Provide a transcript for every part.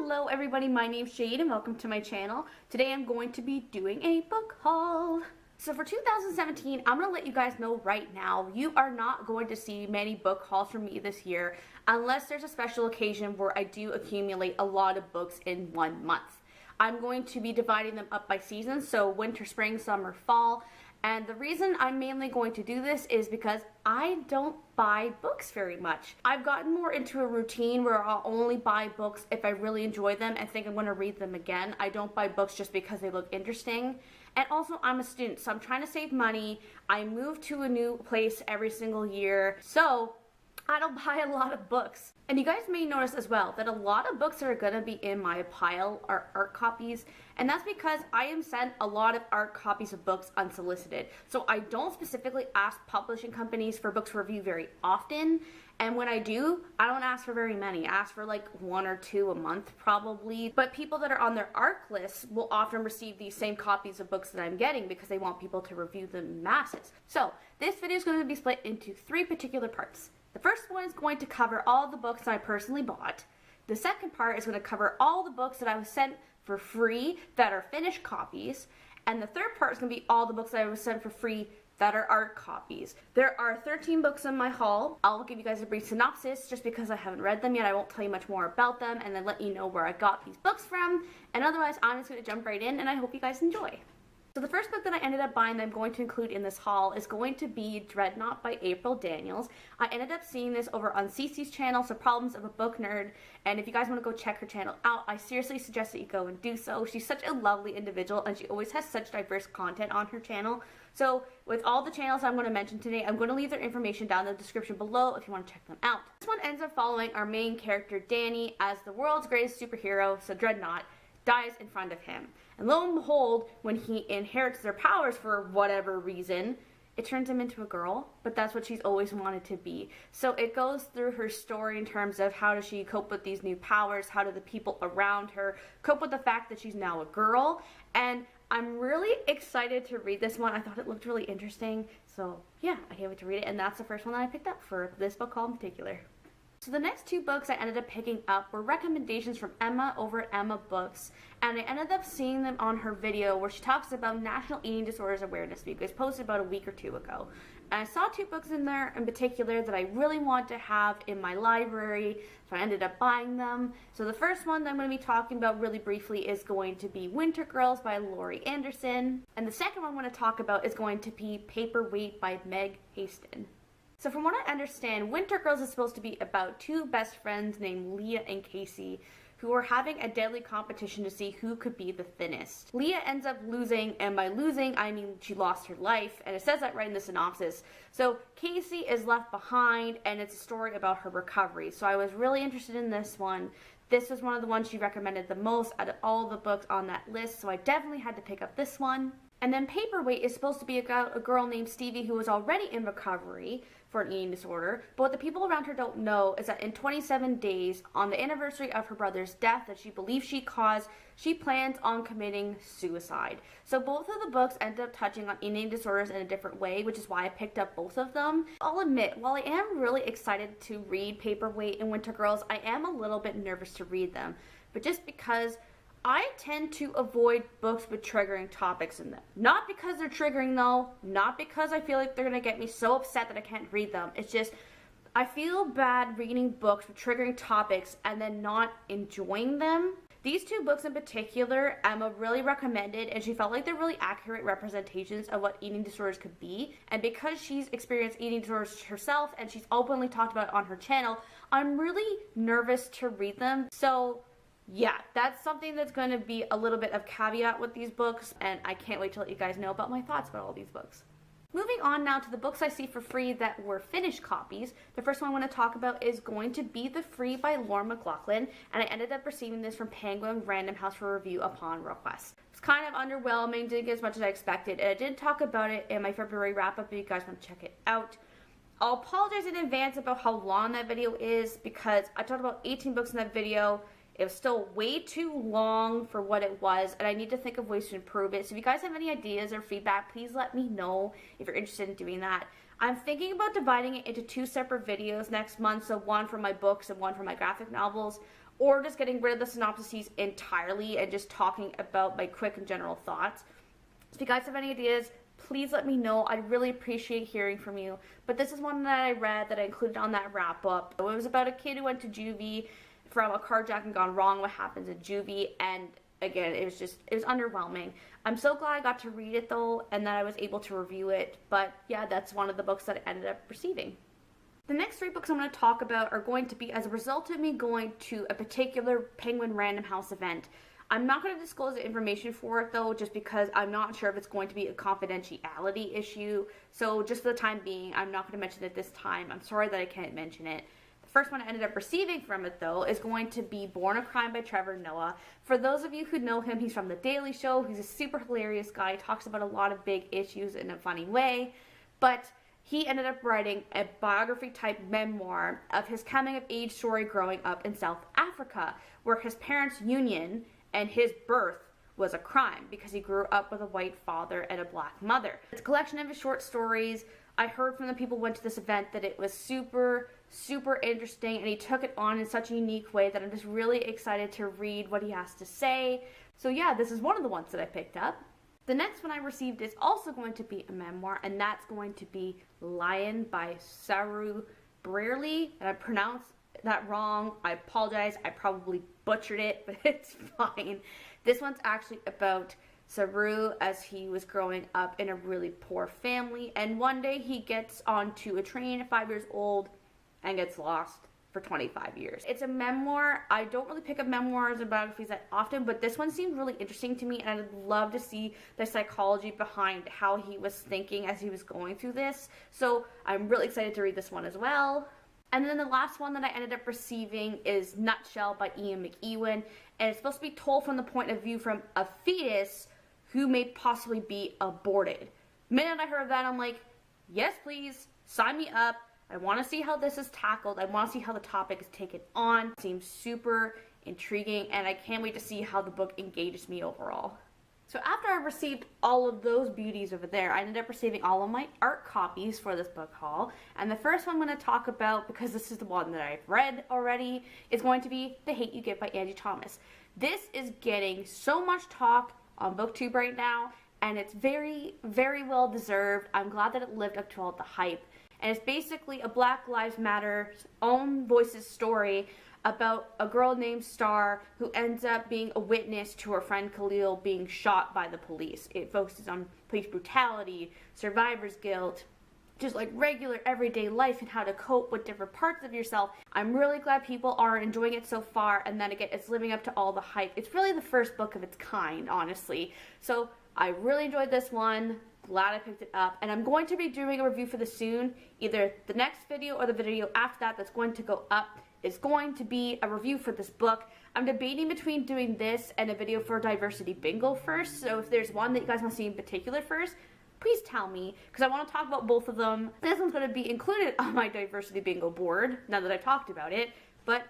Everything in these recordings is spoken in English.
Hello everybody, my name's Jade and welcome to my channel. Today I'm going to be doing a book haul. So for 2017, I'm going to let you guys know right now, you are not going to see many book hauls from me this year unless there's a special occasion where I do accumulate a lot of books in 1 month. I'm going to be dividing them up by seasons, so winter, spring, summer, fall. And the reason I'm mainly going to do this is because I don't buy books very much. I've gotten more into a routine where I'll only buy books if I really enjoy them and think I'm going to read them again. I don't buy books just because they look interesting. And also, I'm a student, so I'm trying to save money. I move to a new place every single year, so I don't buy a lot of books. And you guys may notice as well that a lot of books that are going to be in my pile are art copies, and that's because I am sent a lot of art copies of books unsolicited. So I don't specifically ask publishing companies for books for review very often, and when I do, I don't ask for very many. I ask for like 1 or 2 a month probably, but people that are on their ARC list will often receive these same copies of books that I'm getting because they want people to review them in masses. So this video is going to be split into 3 particular parts. The first one is going to cover all the books that I personally bought. The second part is going to cover all the books that I was sent for free that are finished copies. And the third part is going to be all the books that I was sent for free that are art copies. There are 13 books in my haul. I'll give you guys a brief synopsis just because I haven't read them yet. I won't tell you much more about them and then let you know where I got these books from. And otherwise, I'm just going to jump right in and I hope you guys enjoy. So the first book that I ended up buying that I'm going to include in this haul is going to be Dreadnought by April Daniels. I ended up seeing this over on Cece's channel, so Problems of a Book Nerd, and if you guys want to go check her channel out, I seriously suggest that you go and do so. She's such a lovely individual and she always has such diverse content on her channel. So with all the channels I'm going to mention today, I'm going to leave their information down in the description below if you want to check them out. This one ends up following our main character Danny as the world's greatest superhero, so Dreadnought, dies in front of him. And lo and behold, when he inherits their powers for whatever reason, it turns him into a girl, but that's what she's always wanted to be. So it goes through her story in terms of how does she cope with these new powers, how do the people around her cope with the fact that she's now a girl, and I'm really excited to read this one. I thought it looked really interesting, so yeah, I can't wait to read it, and that's the first one that I picked up for this book haul in particular. So the next 2 books I ended up picking up were recommendations from Emma over at Emma Books, and I ended up seeing them on her video where she talks about National Eating Disorders Awareness Week. It was posted about a week or 2 ago. And I saw 2 books in there in particular that I really want to have in my library, so I ended up buying them. So the first one that I'm going to be talking about really briefly is going to be Winter Girls by Laurie Anderson, and the second one I'm going to talk about is going to be Paperweight by Meg Haston. So from what I understand, Winter Girls is supposed to be about 2 best friends named Leah and Casey who are having a deadly competition to see who could be the thinnest. Leah ends up losing, and by losing, I mean she lost her life, and it says that right in the synopsis. So Casey is left behind, and it's a story about her recovery. So I was really interested in this one. This was one of the ones she recommended the most out of all the books on that list, so I definitely had to pick up this one. And then Paperweight is supposed to be about a girl named Stevie who was already in recovery for an eating disorder, but what the people around her don't know is that in 27 days, on the anniversary of her brother's death that she believes she caused, she plans on committing suicide. So both of the books end up touching on eating disorders in a different way, which is why I picked up both of them. I'll admit, while I am really excited to read Paperweight and Winter Girls, I am a little bit nervous to read them, but just because I tend to avoid books with triggering topics in them. Not because they're triggering though, not because I feel like they're going to get me so upset that I can't read them. It's just, I feel bad reading books with triggering topics and then not enjoying them. These 2 books in particular, Emma really recommended, and she felt like they're really accurate representations of what eating disorders could be. And because she's experienced eating disorders herself and she's openly talked about it on her channel, I'm really nervous to read them. So yeah, that's something that's going to be a little bit of caveat with these books, and I can't wait to let you guys know about my thoughts about all these books. Moving on now to the books I see for free that were finished copies. The first one I want to talk about is going to be The Free by Mclaughlin, and I ended up receiving this from Penguin Random House for review upon request. It was kind of underwhelming, didn't get as much as I expected, and I did talk about it in my February wrap-up if you guys want to check it out. I'll apologize in advance about how long that video is because I talked about 18 books in that video. It was still way too long for what it was, and I need to think of ways to improve it. So if you guys have any ideas or feedback, please let me know if you're interested in doing that. I'm thinking about dividing it into 2 separate videos next month, so one for my books and one for my graphic novels, or just getting rid of the synopses entirely and just talking about my quick and general thoughts. If you guys have any ideas, please let me know. I'd really appreciate hearing from you. But this is one that I read that I included on that wrap up. It was about a kid who went to juvie from a carjacking gone wrong, what happens in juvie, and again, it was underwhelming. I'm so glad I got to read it though, and that I was able to review it. But yeah, that's one of the books that I ended up receiving. The next 3 books I'm going to talk about are going to be as a result of me going to a particular Penguin Random House event. I'm not going to disclose the information for it though, just because I'm not sure if it's going to be a confidentiality issue. So just for the time being, I'm not going to mention it this time. I'm sorry that I can't mention it. The first one I ended up receiving from it though is going to be Born a Crime by Trevor Noah. For those of you who know him, he's from The Daily Show. He's a super hilarious guy. He talks about a lot of big issues in a funny way. But he ended up writing a biography type memoir of his coming of age story growing up in South Africa, where his parents' union and his birth was a crime because he grew up with a white father and a black mother. It's a collection of his short stories. I heard from the people who went to this event that it was super interesting, and he took it on in such a unique way that I'm just really excited to read what he has to say. So yeah, this is one of the ones that I picked up. The next one I received is also going to be a memoir, and that's going to be Lion by Saru Brierley. And I pronounced that wrong. I apologize. I probably butchered it, but it's fine. This one's actually about Saru as he was growing up in a really poor family, and one day he gets onto a train at 5 years old and gets lost for 25 years. It's a memoir. I don't really pick up memoirs and biographies that often, but this one seemed really interesting to me, and I'd love to see the psychology behind how he was thinking as he was going through this. So I'm really excited to read this one as well. And then the last one that I ended up receiving is Nutshell by Ian McEwan, and it's supposed to be told from the point of view from a fetus who may possibly be aborted. The minute I heard that, I'm like, yes please, sign me up. I want to see how this is tackled. I want to see how the topic is taken on. It seems super intriguing, and I can't wait to see how the book engages me overall. So after I received all of those beauties over there, I ended up receiving all of my art copies for this book haul. And the first one I'm going to talk about, because this is the one that I've read already, is going to be The Hate You Give by Angie Thomas. This is getting so much talk on BookTube right now, and it's very well deserved. I'm glad that it lived up to all the hype. And it's basically a Black Lives Matter own voices story about a girl named Star who ends up being a witness to her friend Khalil being shot by the police. It focuses on police brutality, survivor's guilt, just like regular everyday life and how to cope with different parts of yourself. I'm really glad people are enjoying it so far, and then again, it's living up to all the hype. It's really the first book of its kind, honestly. So I really enjoyed this one. Glad I picked it up, and I'm going to be doing a review for this soon. Either the next video or the video after that that's going to go up is going to be a review for this book. I'm debating between doing this and a video for Diversity Bingo first, so if there's one that you guys want to see in particular first, please tell me, because I want to talk about both of them. This one's going to be included on my Diversity Bingo board, now that I've talked about it, but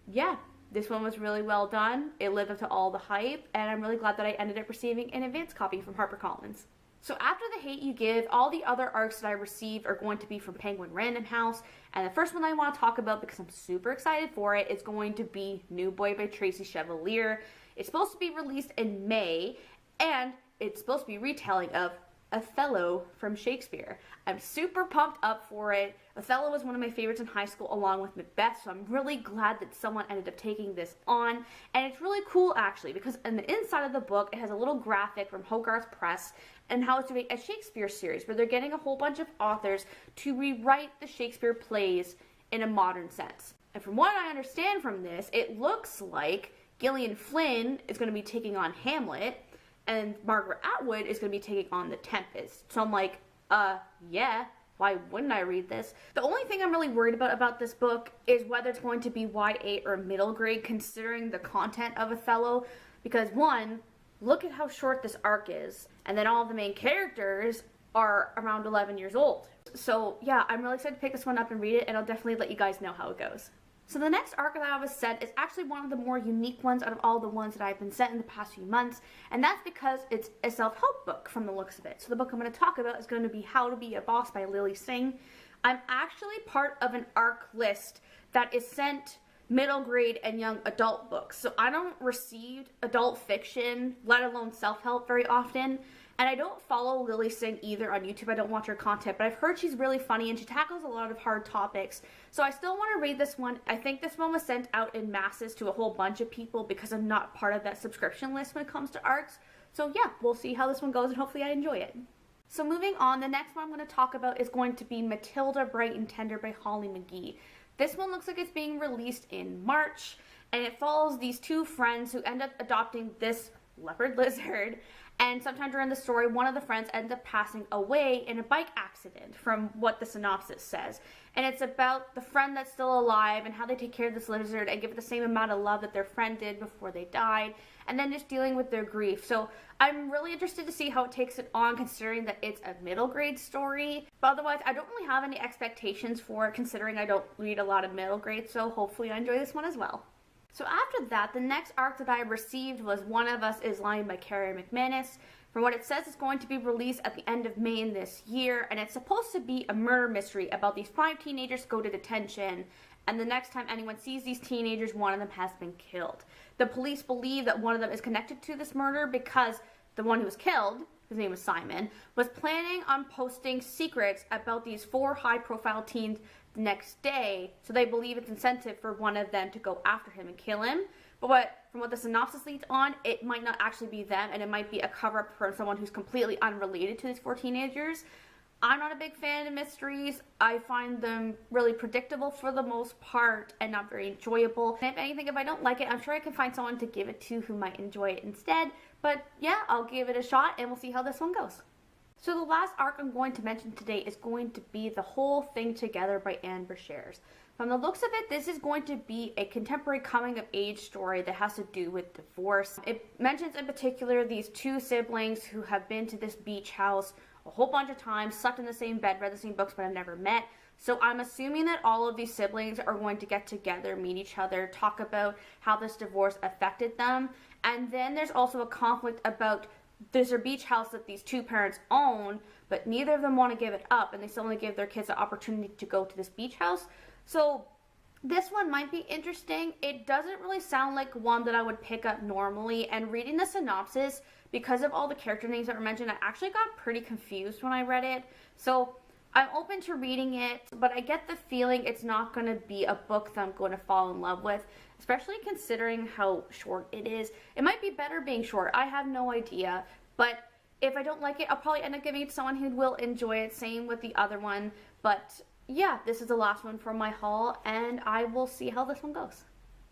yeah, this one was really well done. It lived up to all the hype, and I'm really glad that I ended up receiving an advance copy from HarperCollins. So after The Hate You Give, all the other arcs that I received are going to be from Penguin Random House. And the first one I want to talk about, because I'm super excited for it, is going to be New Boy by Tracy Chevalier. It's supposed to be released in May, and it's supposed to be retelling of Othello from Shakespeare. I'm super pumped up for it. Othello was one of my favorites in high school along with Macbeth, so I'm really glad that someone ended up taking this on. And it's really cool actually, because in the inside of the book it has a little graphic from Hogarth Press and how it's doing a Shakespeare series where they're getting a whole bunch of authors to rewrite the Shakespeare plays in a modern sense. And from what I understand from this, it looks like Gillian Flynn is going to be taking on Hamlet, and Margaret Atwood is going to be taking on The Tempest. So I'm like, yeah, why wouldn't I read this? The only thing I'm really worried about this book is whether it's going to be YA or middle grade, considering the content of Othello. Because one, look at how short this arc is, and then all of the main characters are around 11 years old. So yeah, I'm really excited to pick this one up and read it, and I'll definitely let you guys know how it goes. So the next arc that I was sent is actually one of the more unique ones out of all the ones that I've been sent in the past few months, and that's because it's a self-help book from the looks of it. So the book I'm going to talk about is going to be How to Be a Boss by Lily Singh. I'm actually part of an arc list that is sent middle grade and young adult books. So I don't receive adult fiction, let alone self-help, very often. And I don't follow Lily Singh either on YouTube. I don't watch her content, but I've heard she's really funny and she tackles a lot of hard topics. So I still want to read this one. I think this one was sent out in masses to a whole bunch of people because I'm not part of that subscription list when it comes to ARCs. So yeah, we'll see how this one goes and hopefully I enjoy it. So moving on, the next one I'm going to talk about is going to be Matilda, Bright and Tender by Holly McGee. This one looks like it's being released in March, and it follows these two friends who end up adopting this leopard lizard, and sometime during the story, one of the friends ends up passing away in a bike accident, from what the synopsis says. And it's about the friend that's still alive and how they take care of this lizard and give it the same amount of love that their friend did before they died, and then just dealing with their grief. So I'm really interested to see how it takes it on, considering that it's a middle grade story. But otherwise, I don't really have any expectations for it, considering I don't read a lot of middle grade, so hopefully I enjoy this one as well. So after that, the next arc that I received was One of Us is Lying by Carrie McManus. From what it says, it's going to be released at the end of May in this year, and it's supposed to be a murder mystery about these 5 teenagers go to detention, and the next time anyone sees these teenagers, one of them has been killed. The police believe that one of them is connected to this murder because the one who was killed, his name was Simon, was planning on posting secrets about these 4 high-profile teens the next day, so they believe it's incentive for one of them to go after him and kill him. But from what the synopsis leads on, it might not actually be them, and it might be a cover-up for someone who's completely unrelated to these 4 teenagers. I'm not a big fan of mysteries. I find them really predictable for the most part and not very enjoyable. And if anything, if I don't like it, I'm sure I can find someone to give it to who might enjoy it instead. But yeah, I'll give it a shot and we'll see how this one goes. So the last arc I'm going to mention today is going to be The Whole Thing Together by Anne Brashares. From the looks of it, this is going to be a contemporary coming-of-age story that has to do with divorce. It mentions in particular these 2 siblings who have been to this beach house a whole bunch of times, slept in the same bed, read the same books, but have never met. So I'm assuming that all of these siblings are going to get together, meet each other, talk about how this divorce affected them. And then there's also a conflict about there's a beach house that these 2 parents own, but neither of them want to give it up, and they still want to give their kids the opportunity to go to this beach house. So this one might be interesting. It doesn't really sound like one that I would pick up normally, and reading the synopsis, because of all the character names that were mentioned, I actually got pretty confused when I read it. So I'm open to reading it, but I get the feeling it's not going to be a book that I'm going to fall in love with, especially considering how short it is. It might be better being short. I have no idea, but if I don't like it, I'll probably end up giving it to someone who will enjoy it. Same with the other one, but yeah, this is the last one from my haul, and I will see how this one goes.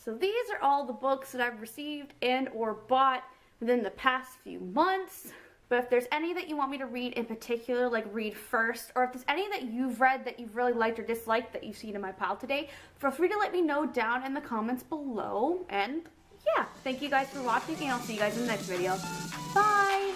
So these are all the books that I've received and or bought within the past few months. But if there's any that you want me to read in particular, like read first, or if there's any that you've read that you've really liked or disliked that you've seen in my pile today, feel free to let me know down in the comments below. And yeah, thank you guys for watching, and I'll see you guys in the next video. Bye!